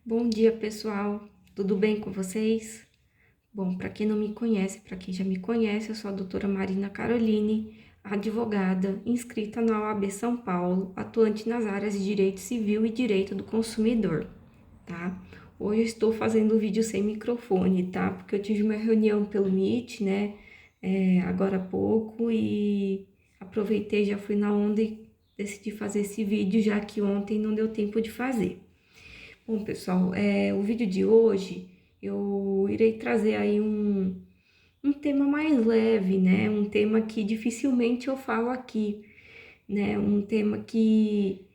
Bom dia, pessoal. Tudo bem com vocês? Bom, para quem não me conhece, para quem já me conhece, eu sou a doutora Marina Caroline, advogada, inscrita na OAB São Paulo, atuante nas áreas de Direito Civil e Direito do Consumidor, tá? Hoje eu estou fazendo o vídeo sem microfone, tá? Porque eu tive uma reunião pelo Meet, né, agora há pouco e aproveitei, já fui na onda e decidi fazer esse vídeo, já que ontem não deu tempo de fazer. Bom, pessoal, o vídeo de hoje eu irei trazer aí um tema mais leve, né? Um tema que dificilmente eu falo aqui, né? Um tema que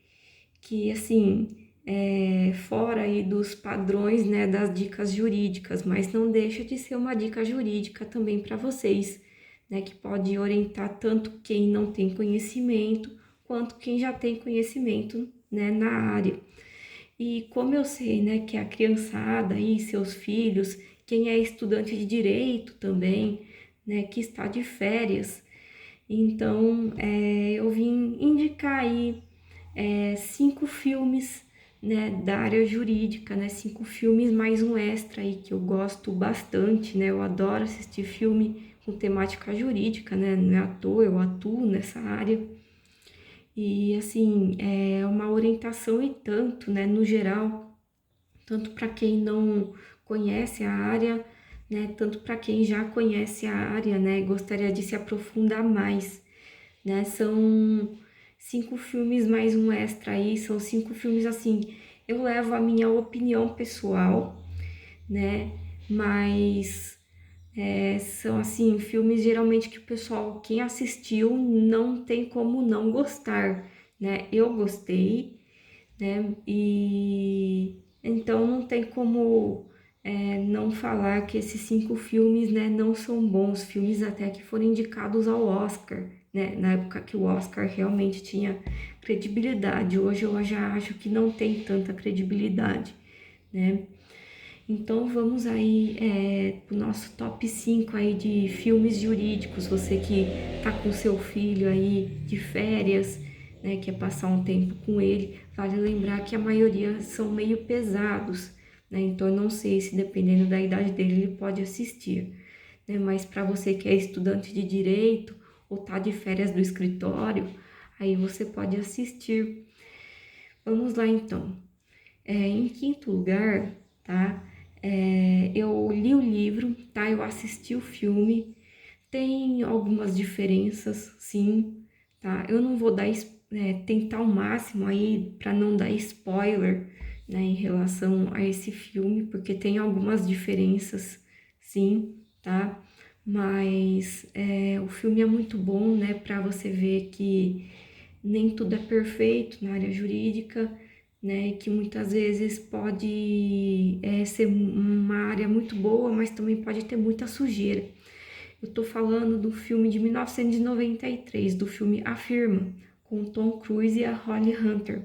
assim, é fora aí dos padrões, né? Das dicas jurídicas, mas não deixa de ser uma dica jurídica também para vocês, né? Que pode orientar tanto quem não tem conhecimento, quanto quem já tem conhecimento, né? Na área. E como eu sei, né, que a criançada aí, seus filhos, quem é estudante de direito também, né, que está de férias, então eu vim indicar aí 5 filmes, né, da área jurídica, né, 5 filmes mais um extra aí que eu gosto bastante, né, eu adoro assistir filme com temática jurídica, né, não é à toa, eu atuo nessa área. E assim, é uma orientação e tanto, né, no geral, tanto para quem não conhece a área, né, tanto para quem já conhece a área, né, gostaria de se aprofundar mais, né? São 5 filmes mais um extra aí, são 5 filmes assim. Eu levo a minha opinião pessoal, né? Mas são assim filmes geralmente que o pessoal, quem assistiu, não tem como não gostar, né? Eu gostei, né? E então não tem como não falar que esses 5 filmes, né, não são bons filmes, até que foram indicados ao Oscar, né? Na época que o Oscar realmente tinha credibilidade. Hoje eu já acho que não tem tanta credibilidade, né? Então vamos aí pro nosso top 5 aí de filmes jurídicos. Você que tá com seu filho aí de férias, né, quer passar um tempo com ele, vale lembrar que a maioria são meio pesados, né? Então eu não sei se dependendo da idade dele ele pode assistir, né? Mas para você que é estudante de direito ou tá de férias do escritório, aí você pode assistir. Vamos lá então. Em quinto lugar, tá? Eu li o livro, tá? Eu assisti o filme. Tem algumas diferenças, sim, tá? Eu não vou dar, tentar ao máximo aí para não dar spoiler, né, em relação a esse filme, porque tem algumas diferenças, sim, tá? Mas o filme é muito bom, né, para você ver que nem tudo é perfeito na área jurídica, né? Que muitas vezes pode ser uma área muito boa, mas também pode ter muita sujeira. Eu tô falando do filme de 1993, do filme A Firma, com o Tom Cruise e a Holly Hunter,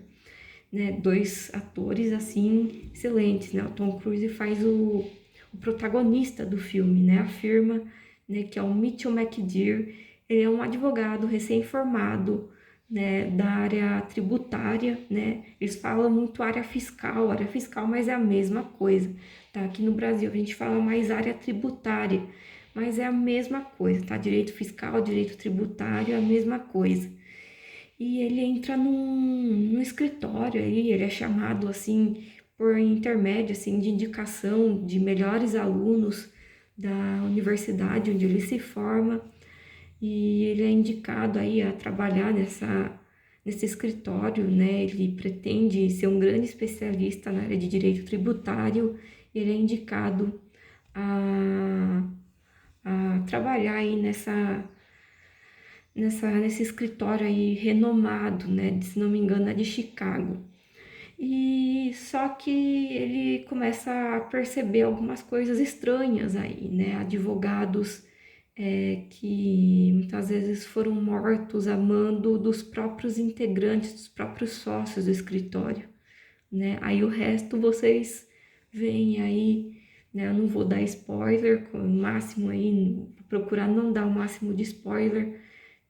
né? Dois atores assim excelentes, né? O Tom Cruise faz o protagonista do filme, né? A Firma, né? Que é o Mitchell McDear. Ele é um advogado recém-formado, né? Da área tributária, né? Eles falam muito área fiscal, mas é a mesma coisa, tá? Aqui no Brasil a gente fala mais área tributária, mas é a mesma coisa, tá? Direito fiscal, direito tributário é a mesma coisa. E ele entra num escritório aí, ele é chamado assim por intermédio assim de indicação de melhores alunos da universidade onde ele se forma, e ele é indicado aí a trabalhar nesse escritório, né? Ele pretende ser um grande especialista na área de direito tributário, e ele é indicado a, a trabalhar aí nesse escritório aí renomado, né? Se não me engano, é de Chicago. E só que ele começa a perceber algumas coisas estranhas aí, né? Advogados que muitas vezes foram mortos a mando dos próprios integrantes, dos próprios sócios do escritório, né? Aí o resto vocês veem aí, né? Eu não vou dar spoiler, com o máximo aí, procurar não dar o máximo de spoiler,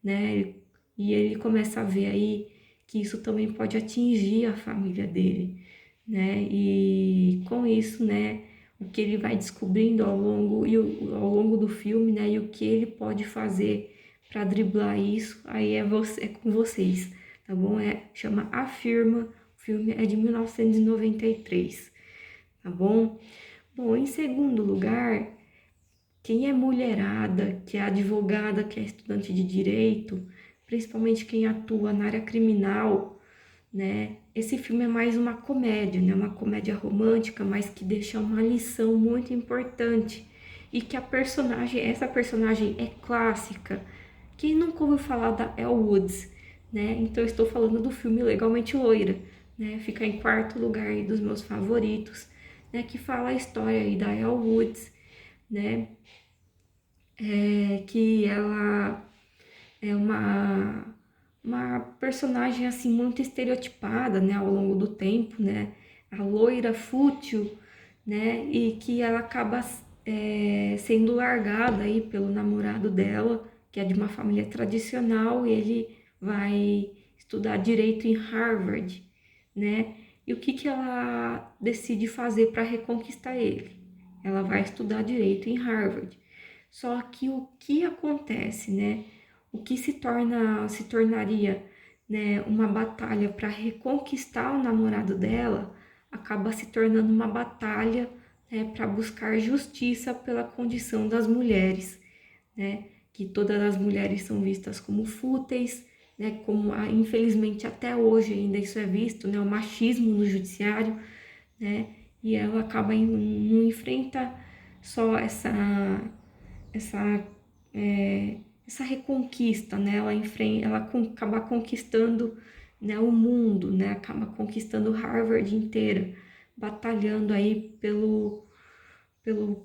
né? E ele começa a ver aí que isso também pode atingir a família dele, né? E com isso, né, o que ele vai descobrindo ao longo do filme, né, e o que ele pode fazer para driblar isso, aí é com vocês, tá bom? Chama A Firma, o filme é de 1993, tá bom? Bom, em segundo lugar, quem é mulherada, que é advogada, que é estudante de direito, principalmente quem atua na área criminal, né? Esse filme é mais uma comédia, né? Uma comédia romântica, mas que deixa uma lição muito importante. E que essa personagem é clássica. Quem nunca ouviu falar da Elle Woods, né? Então eu estou falando do filme Legalmente Loira, né? Fica em quarto lugar aí dos meus favoritos, né? Que fala a história aí da Elle Woods, né? Que ela é uma personagem assim muito estereotipada, né, ao longo do tempo, né, a loira fútil, né, e que ela acaba sendo largada aí pelo namorado dela, que é de uma família tradicional, e ele vai estudar direito em Harvard, né, e o que que ela decide fazer para reconquistar ele? Ela vai estudar direito em Harvard. Só que o que acontece, né? O que se tornaria, né, uma batalha para reconquistar o namorado dela, acaba se tornando uma batalha, né, para buscar justiça pela condição das mulheres, né? Que todas as mulheres são vistas como fúteis, né? Como infelizmente até hoje ainda isso é visto, né? O machismo no judiciário, né? E ela não enfrenta só essa, essa reconquista, né? Acaba conquistando, né, o mundo, né? Acaba conquistando Harvard inteira, batalhando aí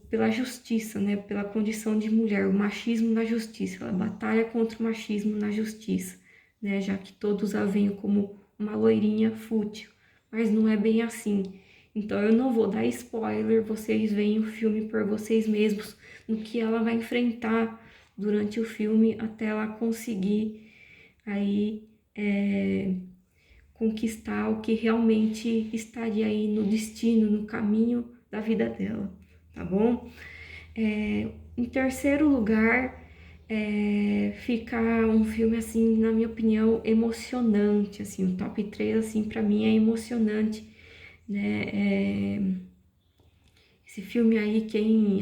pela justiça, né? Pela condição de mulher, o machismo na justiça. Ela batalha contra o machismo na justiça, né? Já que todos a veem como uma loirinha fútil, mas não é bem assim. Então eu não vou dar spoiler, vocês veem o filme por vocês mesmos, no que ela vai enfrentar durante o filme até ela conseguir aí conquistar o que realmente estaria aí no destino, no caminho da vida dela, tá bom? Em terceiro lugar, fica um filme, assim, na minha opinião, emocionante, assim, o top 3, assim, pra mim é emocionante, né? Esse filme aí,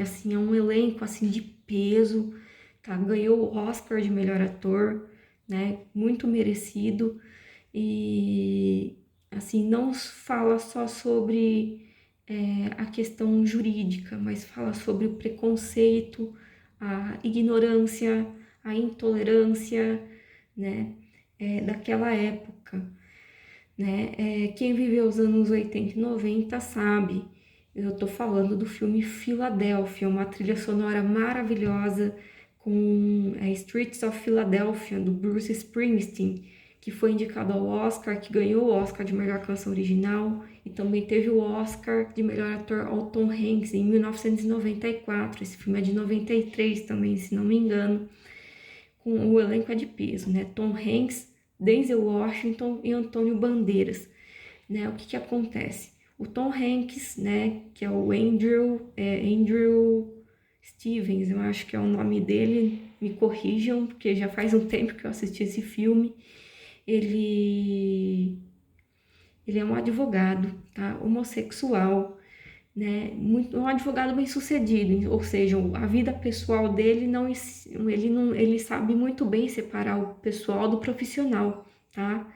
assim, é um elenco, assim, de peso, tá? Ganhou o Oscar de melhor ator, né? Muito merecido. E, assim, não fala só sobre a questão jurídica, mas fala sobre o preconceito, a ignorância, a intolerância, né? Daquela época, né? Quem viveu os anos 80 e 90 sabe. Eu tô falando do filme Filadélfia, uma trilha sonora maravilhosa com Streets of Philadelphia, do Bruce Springsteen, que foi indicado ao Oscar, que ganhou o Oscar de melhor canção original e também teve o Oscar de melhor ator ao Tom Hanks em 1994. Esse filme é de 93 também, se não me engano. Com o elenco é de peso, né? Tom Hanks, Denzel Washington e Antônio Bandeiras, né? O que que acontece? O Tom Hanks, né, que é o Andrew Stevens, eu acho que é o nome dele, me corrijam, porque já faz um tempo que eu assisti esse filme. Ele, ele é um advogado, tá? Homossexual, né? Um advogado bem sucedido, ou seja, a vida pessoal dele ele sabe muito bem separar o pessoal do profissional, tá?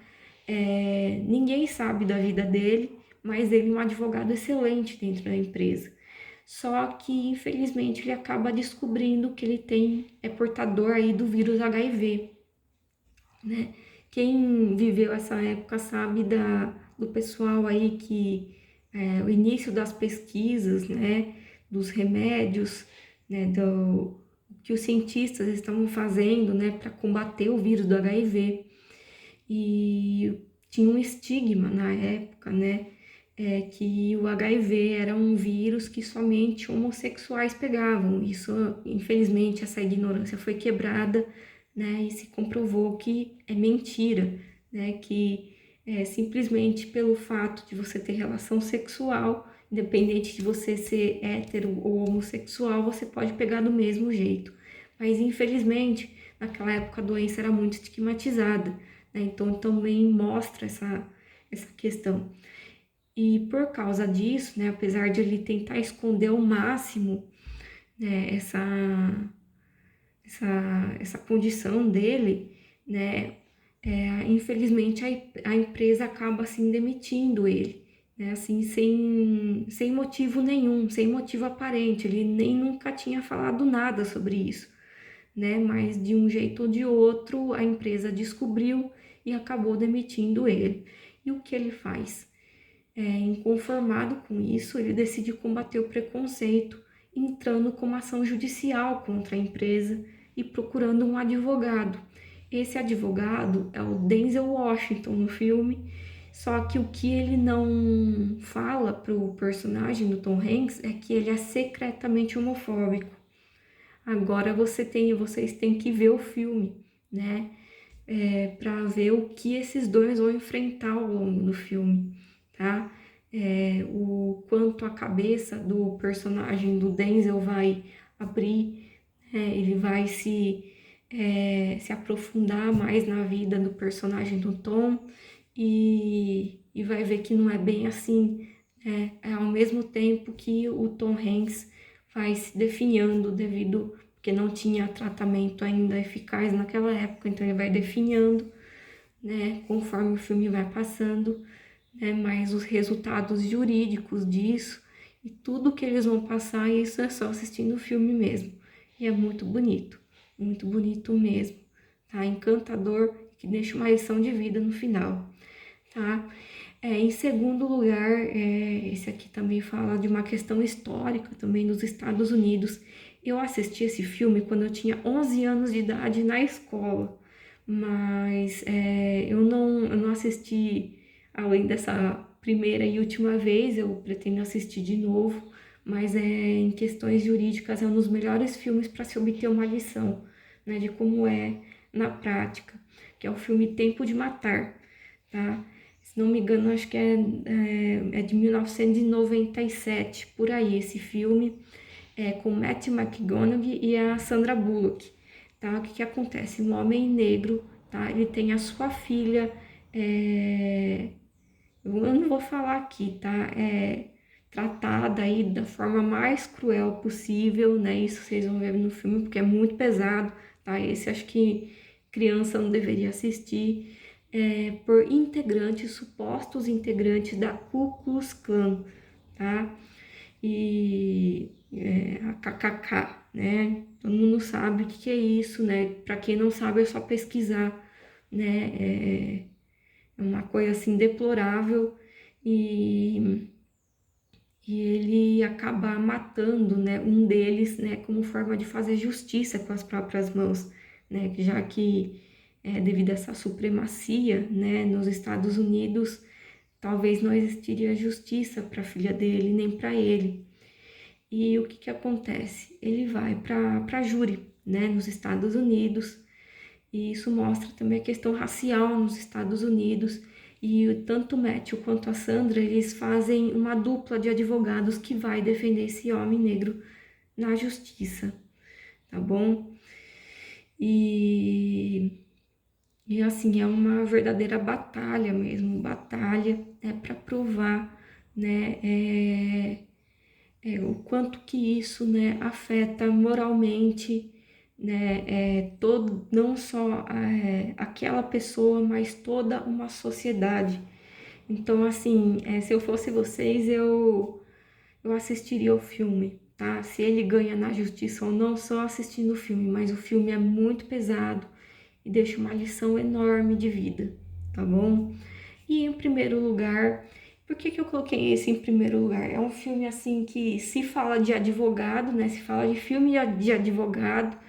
Ninguém sabe da vida dele, mas ele é um advogado excelente dentro da empresa. Só que, infelizmente, ele acaba descobrindo que ele é portador aí do vírus HIV, né? Quem viveu essa época sabe do pessoal aí que o início das pesquisas, né, dos remédios, né, do que os cientistas estavam fazendo, né, para combater o vírus do HIV. E tinha um estigma na época, né, que o HIV era um vírus que somente homossexuais pegavam. Isso, infelizmente, essa ignorância foi quebrada, né, e se comprovou que é mentira, né, que simplesmente pelo fato de você ter relação sexual, independente de você ser hétero ou homossexual, você pode pegar do mesmo jeito. Mas infelizmente, naquela época a doença era muito estigmatizada, né? Então também mostra essa questão. E por causa disso, né, apesar de ele tentar esconder ao máximo, né, essa condição dele, né, infelizmente a empresa acaba assim demitindo ele, né, assim sem motivo nenhum, sem motivo aparente, ele nem nunca tinha falado nada sobre isso, né, mas de um jeito ou de outro a empresa descobriu e acabou demitindo ele. E o que ele faz? Inconformado com isso, ele decide combater o preconceito, entrando com uma ação judicial contra a empresa e procurando um advogado. Esse advogado é o Denzel Washington no filme, só que o que ele não fala para o personagem do Tom Hanks é que ele é secretamente homofóbico. Agora vocês têm que ver o filme, né? Para ver o que esses dois vão enfrentar ao longo do filme, tá? O quanto a cabeça do personagem do Denzel vai abrir, ele vai se aprofundar mais na vida do personagem do Tom e vai ver que não é bem assim, ao mesmo tempo que o Tom Hanks vai se definhando devido porque não tinha tratamento ainda eficaz naquela época, então ele vai definhando, né, conforme o filme vai passando, né, mas os resultados jurídicos disso e tudo que eles vão passar, isso é só assistindo o filme mesmo. E é muito bonito mesmo, tá? Encantador, que deixa uma lição de vida no final, tá? Em segundo lugar, esse aqui também fala de uma questão histórica também dos Estados Unidos. Eu assisti esse filme quando eu tinha 11 anos de idade na escola, mas eu não assisti além dessa primeira e última vez, eu pretendo assistir de novo, mas em questões jurídicas é um dos melhores filmes para se obter uma lição, né, de como é na prática, que é o filme Tempo de Matar, tá? Se não me engano, acho que é de 1997, por aí, esse filme, com Matt McConaughey e a Sandra Bullock, tá? O que que acontece? Um homem negro, tá? Ele tem a sua filha, eu não vou falar aqui, tá? Tratada aí da forma mais cruel possível, né? Isso vocês vão ver no filme, porque é muito pesado, tá? Esse acho que criança não deveria assistir, por integrantes, supostos integrantes da Ku Klux Klan, tá? E a KKK, né? Todo mundo sabe o que é isso, né? Para quem não sabe, é só pesquisar, né? É uma coisa assim deplorável e, e ele acaba matando, né, um deles, né, como forma de fazer justiça com as próprias mãos, né, já que devido a essa supremacia, né, nos Estados Unidos, talvez não existiria justiça para a filha dele nem para ele. E o que que acontece? Ele vai para júri, né, nos Estados Unidos, e isso mostra também a questão racial nos Estados Unidos. E tanto o Matthew quanto a Sandra, eles fazem uma dupla de advogados que vai defender esse homem negro na justiça, tá bom? E, e assim, é uma verdadeira batalha mesmo, batalha para provar, né, o quanto que isso, né, afeta moralmente, né, não só aquela pessoa, mas toda uma sociedade. Então, assim, se eu fosse vocês, eu assistiria o filme, tá? Se ele ganha na justiça ou não, só assistindo o filme, mas o filme é muito pesado e deixa uma lição enorme de vida, tá bom? E em primeiro lugar, por que que eu coloquei esse em primeiro lugar? É um filme assim que se fala de advogado, né? Se fala de filme de advogado,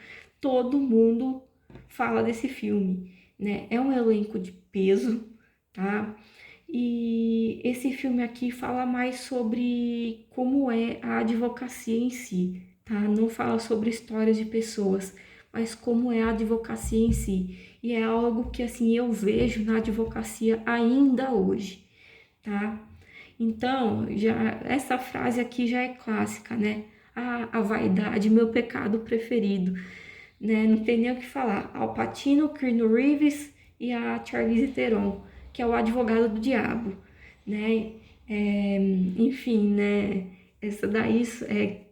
todo mundo fala desse filme, né? É um elenco de peso, tá? E esse filme aqui fala mais sobre como é a advocacia em si, tá? Não fala sobre histórias de pessoas, mas como é a advocacia em si. E é algo que, assim, eu vejo na advocacia ainda hoje, tá? Então, já essa frase aqui já é clássica, né? A vaidade, meu pecado preferido, né? Não tem nem o que falar. Al Pacino, Keanu Reeves e a Charlize Theron, que é o advogado do diabo, né? Enfim, né? Essa daí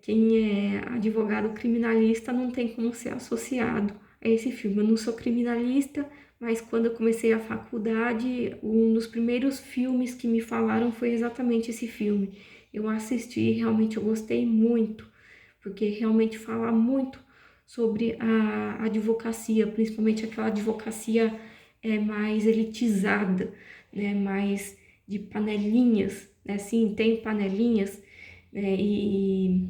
quem é advogado criminalista não tem como ser associado a esse filme. Eu não sou criminalista, mas quando eu comecei a faculdade, um dos primeiros filmes que me falaram foi exatamente esse filme. Eu assisti e realmente eu gostei muito, porque realmente fala muito sobre a advocacia, principalmente aquela advocacia mais elitizada, né, mais de panelinhas, né, sim, tem panelinhas, né, e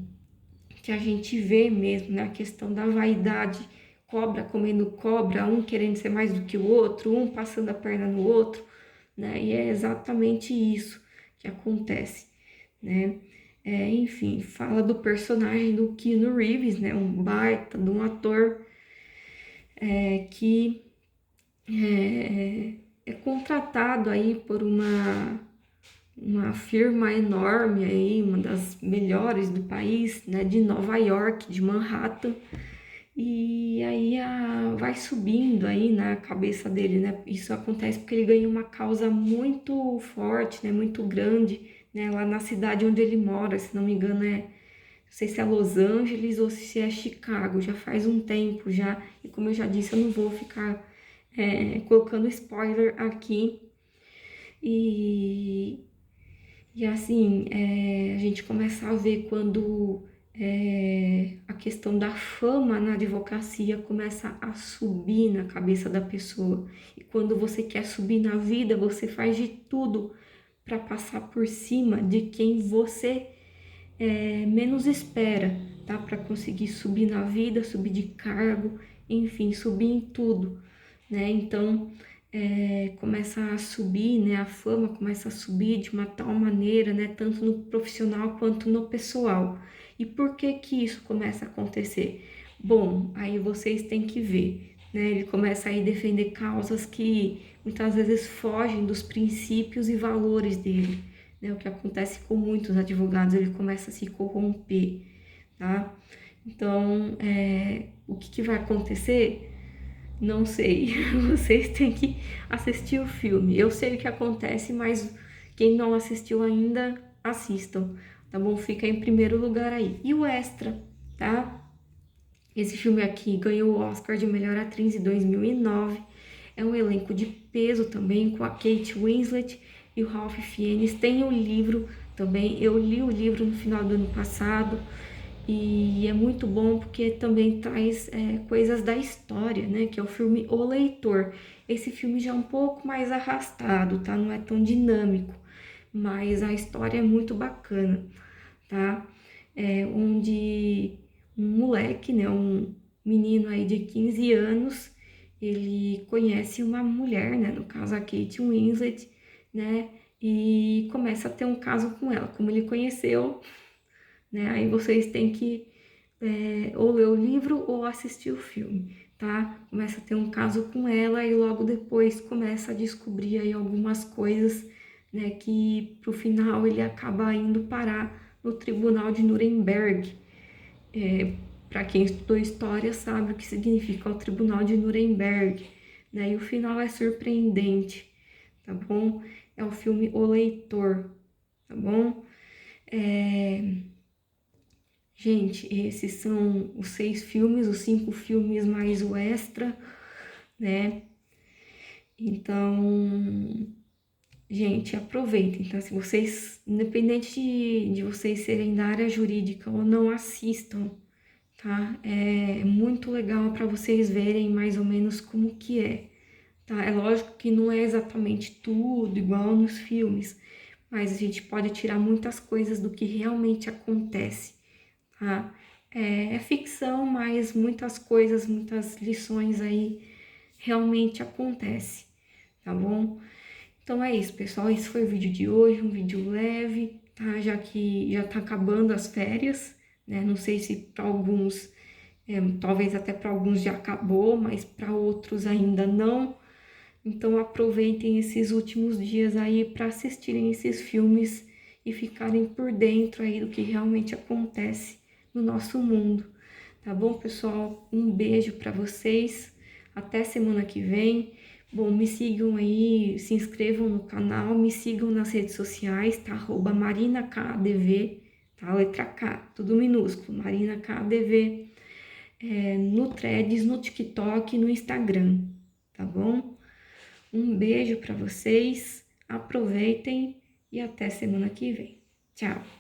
que a gente vê mesmo na questão da vaidade, cobra comendo cobra, um querendo ser mais do que o outro, um passando a perna no outro, né, e é exatamente isso que acontece, né. Enfim, fala do personagem do Keanu Reeves, né, um baita de um ator que é contratado aí por uma firma enorme aí, uma das melhores do país, né, de Nova York, de Manhattan, e aí vai subindo aí na cabeça dele, né, isso acontece porque ele ganha uma causa muito forte, né, muito grande, né, lá na cidade onde ele mora, se não me engano não sei se é Los Angeles ou se é Chicago, já faz um tempo já, e como eu já disse, eu não vou ficar colocando spoiler aqui, e, e assim, a gente começa a ver quando a questão da fama na advocacia começa a subir na cabeça da pessoa, e quando você quer subir na vida, você faz de tudo para passar por cima de quem você menos espera, tá? Para conseguir subir na vida, subir de cargo, enfim, subir em tudo, né? Então, começa a subir, né? A fama começa a subir de uma tal maneira, né? Tanto no profissional quanto no pessoal. E por que que isso começa a acontecer? Bom, aí vocês têm que ver, né? Ele começa a defender causas que muitas vezes fogem dos princípios e valores dele, né? O que acontece com muitos advogados, ele começa a se corromper, tá? Então, o que vai acontecer? Não sei. Vocês têm que assistir o filme. Eu sei o que acontece, mas quem não assistiu ainda, assistam, tá bom? Fica em primeiro lugar aí. E o extra, tá? Esse filme aqui ganhou o Oscar de melhor atriz em 2009. É um elenco de peso também, com a Kate Winslet e o Ralph Fiennes. Tem o livro também. Eu li o livro no final do ano passado e é muito bom porque também traz coisas da história, né? Que é o filme O Leitor. Esse filme já é um pouco mais arrastado, tá? Não é tão dinâmico, mas a história é muito bacana, tá? Onde um moleque, né? Um menino aí de 15 anos, ele conhece uma mulher, né? No caso a Kate Winslet, né? E começa a ter um caso com ela. Como ele conheceu, né? Aí vocês têm que ou ler o livro ou assistir o filme, tá? Começa a ter um caso com ela e logo depois começa a descobrir aí algumas coisas, né? Que pro final ele acaba indo parar no Tribunal de Nuremberg. Para quem estudou história sabe o que significa o Tribunal de Nuremberg, né? E o final é surpreendente, tá bom? É o filme O Leitor, tá bom? Gente, esses são os 6 filmes, os 5 filmes mais o extra, né? Então, gente, aproveitem. Então, se vocês, independente de vocês serem da área jurídica ou não, assistam, tá? É muito legal para vocês verem mais ou menos como que é, tá? É lógico que não é exatamente tudo igual nos filmes, mas a gente pode tirar muitas coisas do que realmente acontece, tá? É ficção, mas muitas coisas, muitas lições aí realmente acontecem, tá bom? Então é isso, pessoal. Esse foi o vídeo de hoje, um vídeo leve, tá? Já que já tá acabando as férias, né? Não sei se para alguns Talvez até para alguns já acabou, mas para outros ainda não. Então aproveitem esses últimos dias aí para assistirem esses filmes e ficarem por dentro aí do que realmente acontece no nosso mundo. Tá bom, pessoal? Um beijo para vocês. Até semana que vem. Bom, me sigam aí, se inscrevam no canal, me sigam nas redes sociais, tá? @marinakdv, tá? Letra K, tudo minúsculo, marinakdv, no Threads, no TikTok e no Instagram, tá bom? Um beijo para vocês, aproveitem e até semana que vem. Tchau!